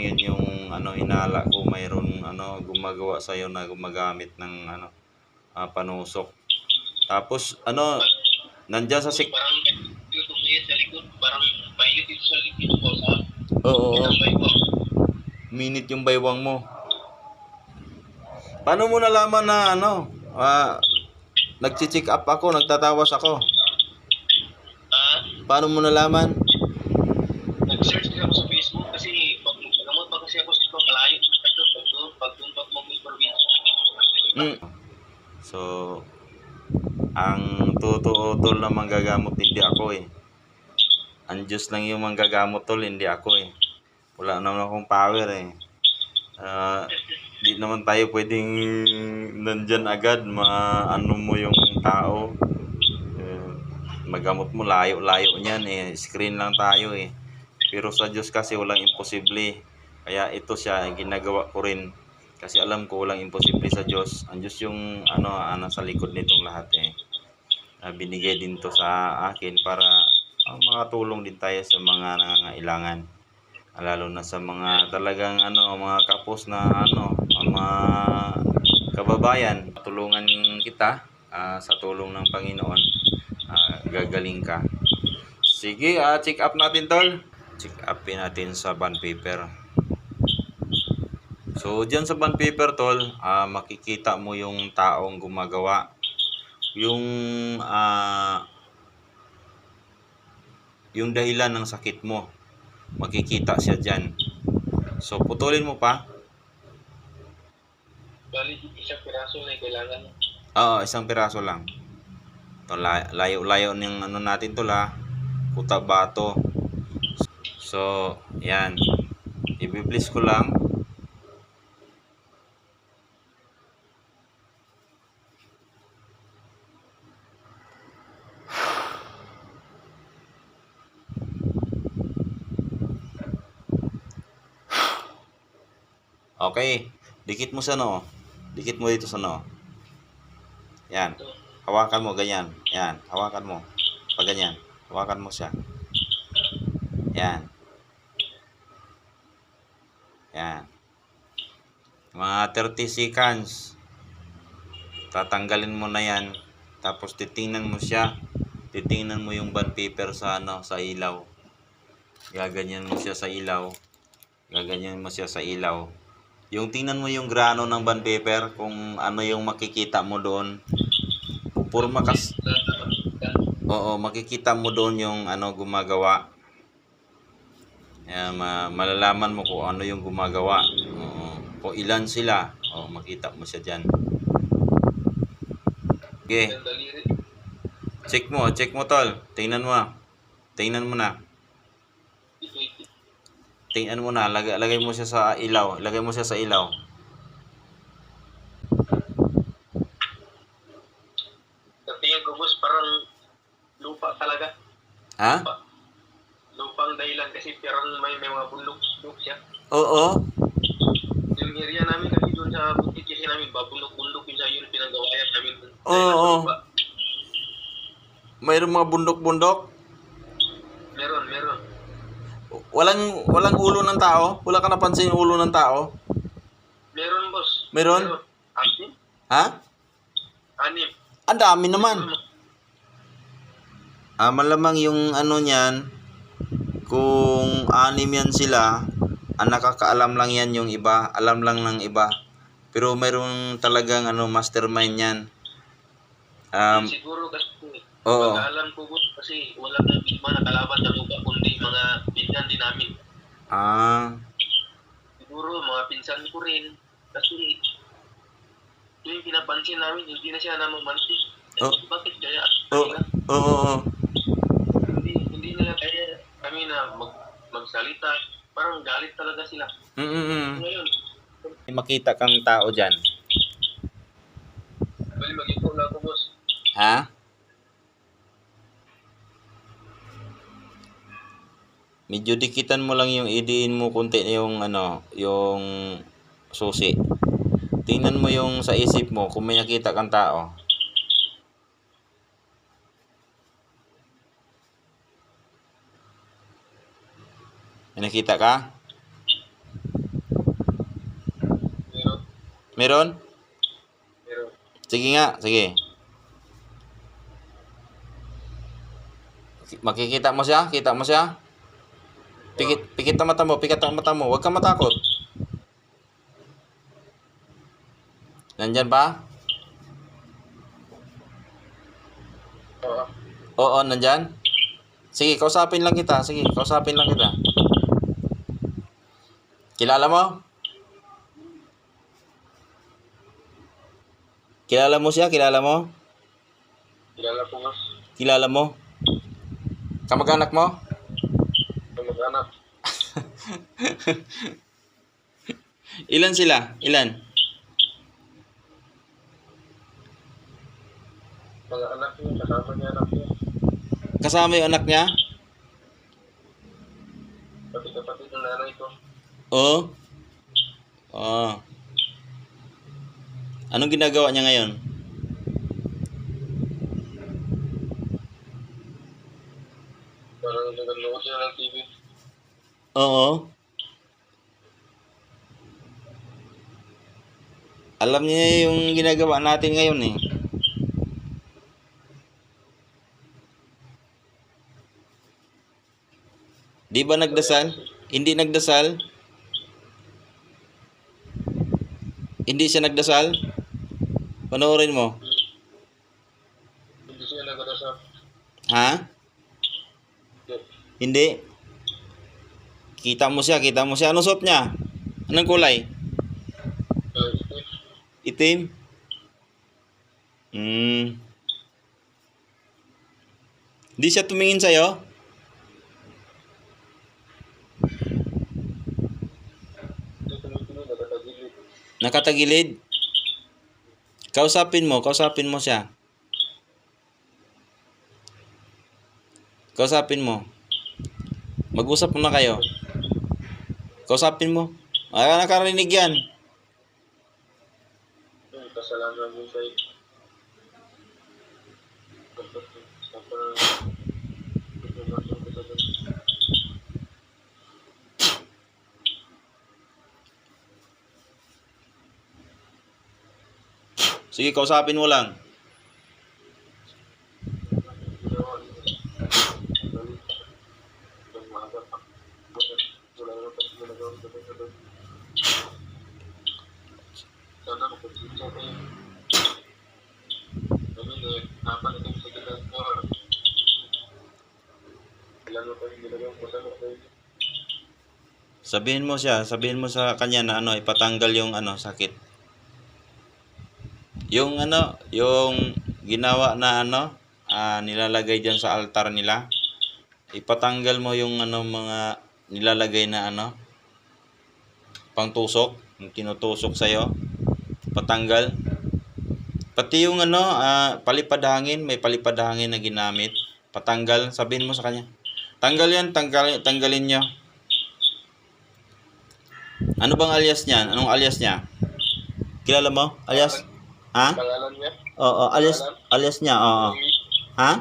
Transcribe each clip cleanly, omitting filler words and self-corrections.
yun yung hinala ko, mayroon gumagawa sa iyo na gumagamit ng panusok. Tapos nandiyan sa Parang YouTube na yan sa likod. Parang mainit dito sa likod ko sa Oo, baywang. minute yung baywang mo. Paano mo nalaman na nagche-check up ako, nagtatawas ako? Paano mo nalaman? Nag-search din ako sa Facebook kasi pag gamot pa kasi ako sa ito, malayo. Pag mo probinsya. Mm. So, ang totoo tol na manggagamot hindi ako eh. Ang Diyos lang yung manggagamot tol, hindi ako eh. Wala naman akong power eh. Di naman tayo pwedeng nandyan agad maano mo yung tao. Magamot mo layo-layo niyan eh. Screen lang tayo eh. Pero sa Diyos kasi walang imposible. Kaya ito siya ginagawa ko rin. Kasi alam ko walang imposible sa Diyos. Ang Diyos yung sa likod nitong lahat eh. Binigay din to sa akin para makatulong din tayo sa mga nangangailangan. Lalo na sa mga talagang mga kapos na mga kababayan. Tulungan kita sa tulong ng Panginoon. Gagaling ka. Sige, check up natin tol. Check upin natin sa bond paper. So, diyan sa bond paper tol, makikita mo yung taong gumagawa. Yung dahilan ng sakit mo. Makikita siya diyan. So, putulin mo pa. Bali, isang piraso na kailangan. Oo, isang piraso lang. To layo-layo ng natin tol ha. Cotabato. So, yan. I-bliss ko lang. Okay. Dikit mo sa Dikit mo dito sa Yan. Hawakan mo ganyan. Yan. Hawakan mo. Pag ganyan. Hawakan mo siya. Yan. Yan. Mga 30 seconds. Tatanggalin mo na yan. Tapos titingnan mo siya. Titingnan mo yung bond paper sa sa ilaw. Gaganyan mo siya sa ilaw. Gaganyan mo siya sa ilaw. Yung tingnan mo yung grano ng bond paper kung ano yung makikita mo doon. Pupurma kas. Oo, makikita mo doon yung gumagawa. Malalaman mo kung ano yung gumagawa. Kung ilan sila. Makita mo siya diyan. Okay. Check mo tol. Tingnan mo. Tingnan mo na. Tingnan mo na, lagay mo siya sa ilaw. Lagay mo siya sa ilaw. Tingin ko boss, parang lupa talaga. Ha? Lupang dahilan kasi parang may mga bundok siya. Oo. Yung area namin kasi doon sa bukid kasi namin, babundok-bundok yun sa yun pinagawayan namin. Oo. Mayroong mga bundok-bundok? Meron. Walang ulo ng tao? Wala ka napansin yung ulo ng tao? Meron boss. Meron? Anim. Ha? 6. Ang dami naman. Malamang yung niyan, kung 6 yan sila, ang nakakaalam lang yan yung iba, alam lang ng iba. Pero mayroong talagang mastermind yan. Siguro kasi Oo. pag-alam ko boss kasi wala nang mga nakalaban na lupa kundi mga pinsan din namin. Siguro mga pinsan ko rin kasi yung pinapansin namin hindi na siya namamansin. Bakit kaya? Oo. Hindi nila kaya kami na magsalita. Parang galit talaga sila. Ngayon, makita kang tao dyan. bali mag-ipon na ako boss. Ha? Medyo dikitan mo lang yung idiin mo konti yung yung susi. Tingnan mo yung sa isip mo kung may nakita kang tao. May nakita ka? Meron? Pero, Sige nga, sige. Makikita mo siya? Kita mo siya? Pikit ang mata mo, pikit ang mata mo. Huwag kang matakot. Nandyan ba? oo. Oo, nandyan. Sige, kausapin lang kita. Sige, kausapin lang kita. Kilala mo? Kilala mo siya? Kilala mo? Kilala ko nga. Kilala mo? Kamag-anak mo? Mag-anak. Ilan sila? Ilan? Mga anak niya, kasama niya anak niya. Kasama yung anak niya? Pati kapatid ng nanay ko. Oo. Oo. Anong ginagawa niya ngayon? Parang naganood siya ng TV. Oo. Alam niya yung ginagawa natin ngayon eh. Di ba nagdasal? Hindi nagdasal? Hindi siya nagdasal? Panoorin mo. Hindi siya nagdasal. Ha? Hindi. Hindi. Kita mo siya, kita mo siya. Anong suot niya? Anong kulay? Steve. Itim? Hmm. Di siya tumingin sa'yo? Hindi tumitingin, nakatagilid. Nakatagilid? Kausapin mo siya. Kausapin mo. Mag-usap muna kayo. Kausapin mo. Ah, nakarinig yan. Yung kasalanan mo sa'yo. Sige, kausapin mo lang. Sana makapagsinsa kayo. Kami na, napanitin sa kita ko. Ilan mo kayo ginagawang masama kayo. Sabihin mo sa kanya na ano, ipatanggal yung ano, sakit. Yung ano, yung ginawa na ano, nilalagay diyan sa altar nila. Ipatanggal mo yung ano, mga nilalagay na ano, pangtusok, yung tinutusok sa'yo. Patanggal. Pati yung ano, palipad hangin, may palipad hangin na ginamit. Patanggal, sabihin mo sa kanya. Tanggal yan, tanggalin niyo. Ano bang alias niyan? Anong alias niya? Kilala mo? Alias? Ha? Pangalan niya? Oo, alias niya, oo. Ha?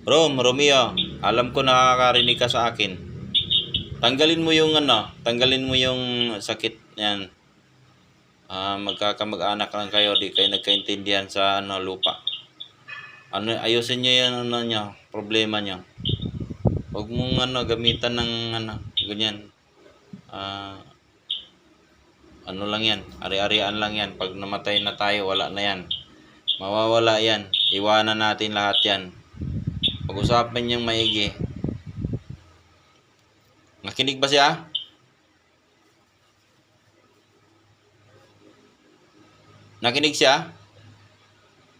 Romeo. Romeo. Alam ko nakakarinig ka sa akin. Tanggalin mo yung ano, tanggalin mo yung sakit yan. Magkakamag-anak lang kayo, di kayo nagkaintindihan sa ano, lupa. Ano, ayusin niyo yan ano niya, problema niya. Huwag mong ano, gamitan ng ano, ganyan. Ano lang yan, ari-arian lang yan. Pag namatay na tayo, wala na yan. Mawawala yan. Iwanan natin lahat yan. Pag-usapan niyang maigi. Nakinig ba siya? Nakinig siya?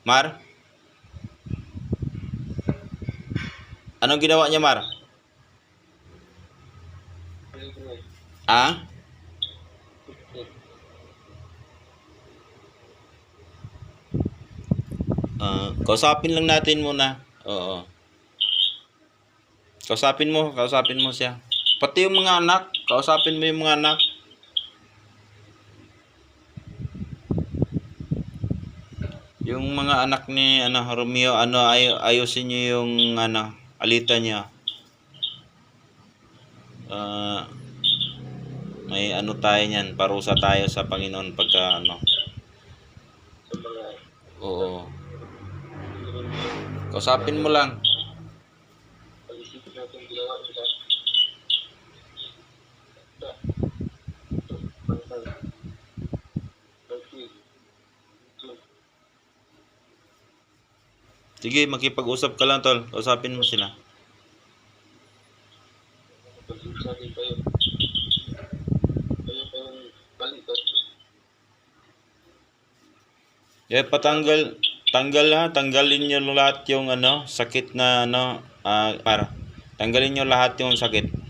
Mar? Anong ginawa niya, Mar? Ah? Kausapin lang natin muna. Oo. Kausapin mo siya. Pati yung mga anak, kausapin mo yung mga anak. Yung mga anak ni ano, Romeo, ano, ayusin niyo yung ano, alita niya. may ano tayo niyan, parusa tayo sa Panginoon pagka ano. sa mga Oo. Kausapin mo lang. pag-isip natin ginawa nila. Sige, makipag-usap ka lang, tol. Kausapin mo sila. Pag-usap din kayo. Kayo kayong balikat. Tanggalin niyo lahat yung ano, sakit na ano, para tanggalin niyo lahat yung sakit.